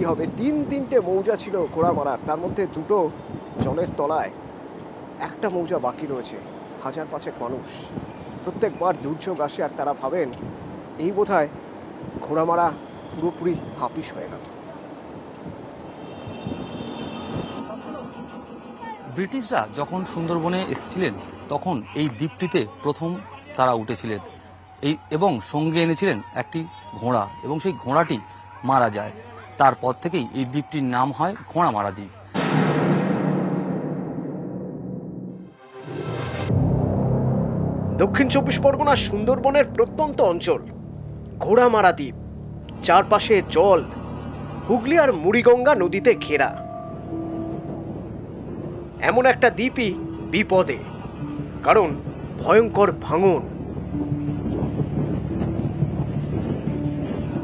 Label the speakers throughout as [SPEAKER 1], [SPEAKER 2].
[SPEAKER 1] হবে। তিনটে মৌজা ছিল ঘোড়ামারার, তার মধ্যে দুটো জলের তলায়, একটা মৌজা বাকি রয়েছে। 1000-5 মানুষ, প্রত্যেকবার দুর্যোগ আসে আর তারা ভাবেন এই বোধহয় ঘোড়ামারা পুরোপুরি হাপিস হয়ে গেল।
[SPEAKER 2] ব্রিটিশরা যখন সুন্দরবনে এসেছিলেন তখন এই দ্বীপটিতে প্রথম তারা উঠেছিলেন এবং সঙ্গে এনেছিলেন একটি ঘোড়া, এবং সেই ঘোড়াটি মারা যায়। তারপর থেকেই এই দ্বীপটির নাম হয় ঘোড়ামারা দ্বীপ।
[SPEAKER 1] দক্ষিণ 24 পরগনার সুন্দরবনের প্রত্যন্ত অঞ্চল ঘোড়ামারা দ্বীপ, চারপাশে জল, হুগলি আর মুড়িগঙ্গা নদীতে ঘেরা। এমন একটা দ্বীপই বিপদে, কারণ ভয়ঙ্কর ভাঙন।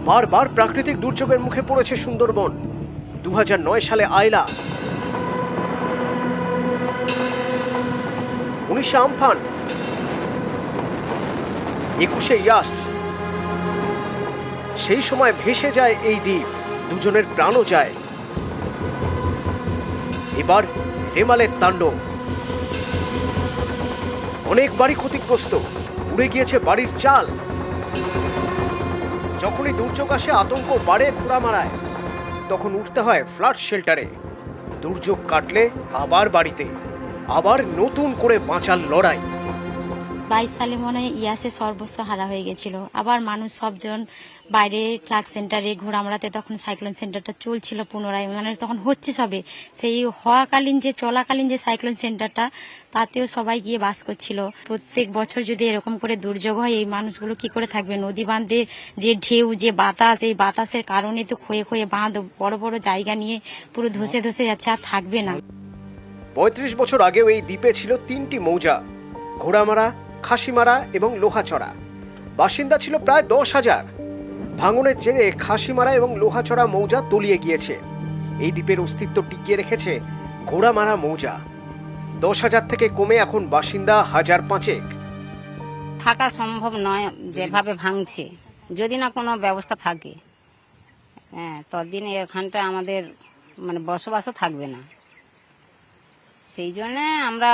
[SPEAKER 1] বারবার প্রাকৃতিক দুর্যোগের মুখে পড়েছে সুন্দরবন। 2009 সালে আয়লা, 19 আমফান, 21 ইয়াস। সেই সময় ভেসে যায় এই দ্বীপ, দুজনের প্রাণও যায়। এবার রেমালের তাণ্ডব, অনেক বাড়ি ক্ষতিগ্রস্ত, উড়ে গিয়েছে বাড়ির চাল। যখনই দুর্যোগ আসে আতঙ্ক বাড়ে ঘোড়ামারায়, তখন উঠতে হয় ফ্লাড শেল্টারে। দুর্যোগ কাটলে আবার বাড়িতে, আবার নতুন করে বাঁচার লড়াই।
[SPEAKER 3] 22 সালে মনে হয় ইয়াসে সর্বস্ব হারা হয়ে গেছিল। আবার মানুষ সবজন বাইরে ফ্লাগ সেন্টারে, ঘোড়ামারাতে তখন সাইক্লোন সেন্টারটা চলছিল পুনরায়, মানে তখন হচ্ছে সবে। সেই হওয়াকালীন যে চলাকালীন যে সাইক্লোন সেন্টারটা, তাতেও সবাই গিয়ে বাস করছিল। প্রত্যেক বছর যদি এরকম করে দুর্যোগ হয়, এই মানুষগুলো কি করে থাকবে? নদী বাঁধের যে ঢেউ, যে বাতাস, এই বাতাসের কারণে তো ক্ষয়ে ক্ষয়ে বাঁধ বড় বড় জায়গা নিয়ে পুরো ধসে ধসে যাচ্ছে, আর থাকবে না।
[SPEAKER 1] 35 বছর আগেও এই দ্বীপে ছিল 3টি মৌজা, ঘোড়ামারা, খাসিমারা এবং লোহাচড়া। বাসিন্দা ছিল প্রায় 10,000। ভাঙনের জেরে খাসিমারা এবং লোহাচড়া মৌজা তলিয়ে গিয়েছে। এই দ্বীপের অস্তিত্ব টিকিয়ে রেখেছে ঘোড়ামারা মৌজা। 10,000 থেকে কমে এখন বাসিন্দা 1,500।
[SPEAKER 4] থাকা সম্ভব নয় যেভাবে ভাঙছে, যদি না কোনো ব্যবস্থা থাকে। ততদিন এখানটা আমাদের মানে বসবাসও থাকবে না। সেই জন্য আমরা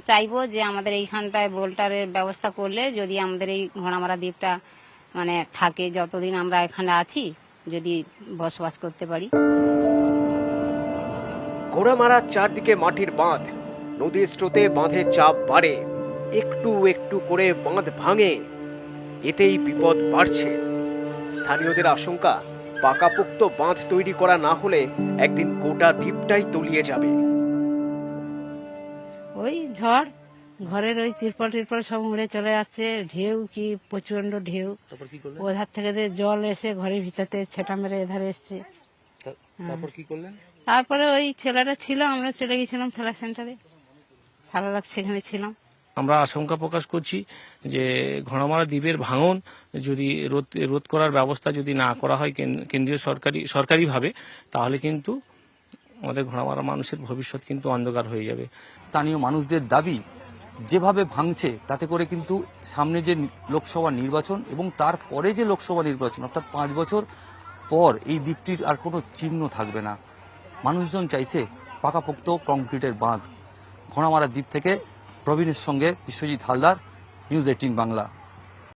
[SPEAKER 4] চাইবো যে আমাদের এইখানটায় বোল্টারের ব্যবস্থা করলে যদি আমাদের এই ঘোড়ামারা দ্বীপটা মানে থাকে, যতদিন আমরা এখানে আছি, যদি বসবাস করতে পারি।
[SPEAKER 1] ঘোড়ামারার চারদিকে মাটির বাঁধ, নদীর স্রোতে বাঁধের চাপ বাড়ে, একটু একটু করে বাঁধ ভাঙে, এতেই বিপদ বাড়ছে। স্থানীয়দের আশঙ্কা, পাকাপোক্ত বাঁধ তৈরি করা না হলে একদিন গোটা দ্বীপটাই তলিয়ে যাবে।
[SPEAKER 5] ওই ঝড়, ঘরের ওই তিরপল টিরপল সব উড়ে চলে যাচ্ছে। ঢেউ কি প্রচন্ড ঢেউ, ওধার থেকে জল এসে ঘরের ভিতরে ছেটা মেরে এধারে এসছে।
[SPEAKER 2] তারপর কি করলেন?
[SPEAKER 5] তারপরে ওই ছেলেটা ছিল, আমরা চলে গেছিলাম ফ্লাড সেন্টারে, সারা রাত সেখানে ছিলাম।
[SPEAKER 6] আমরা আশঙ্কা প্রকাশ করছি যে ঘোড়ামারা দ্বীপের ভাঙন যদি রোধ করার ব্যবস্থা যদি না করা হয় কেন্দ্রীয় সরকারিভাবে, তাহলে কিন্তু আমাদের ঘোড়ামারা মানুষের ভবিষ্যৎ কিন্তু অন্ধকার হয়ে যাবে।
[SPEAKER 2] স্থানীয় মানুষদের দাবি, যেভাবে ভাঙছে তাতে করে কিন্তু সামনে যে লোকসভা নির্বাচন এবং তারপরে যে লোকসভা নির্বাচন, অর্থাৎ 5 বছর পর এই দ্বীপটির আর কোনো চিহ্ন থাকবে না। মানুষজন চাইছে পাকাপোক্ত কংক্রিটের বাঁধ। ঘোড়ামারা দ্বীপ থেকে প্রবীণের সঙ্গে বিশ্বজিৎ হালদার, নিউজ 18 বাংলা।